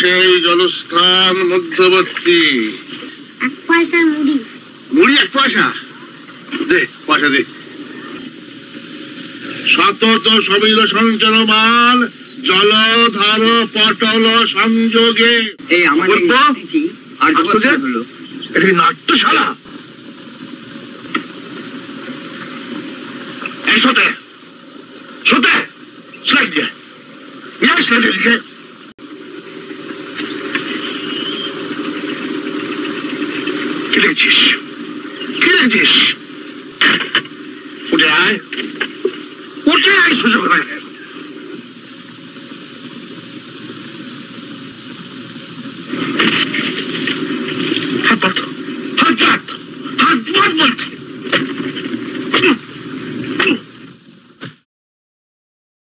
সেই জলস্থান মধ্যবর্তী। 1 পয়সার মুড়ি। মুড়ি 1 পয়সা? দে পয়সা দে। সতত সবিল সঞ্চরমাল জলধার পটল সংযোগে। এই আমার আর হলো এটা নাট্যশালা। এই শোতে শোতে স্লাইড দিয়ে স্লাইড লিখে কি লিখছিস? কি লিখছিস?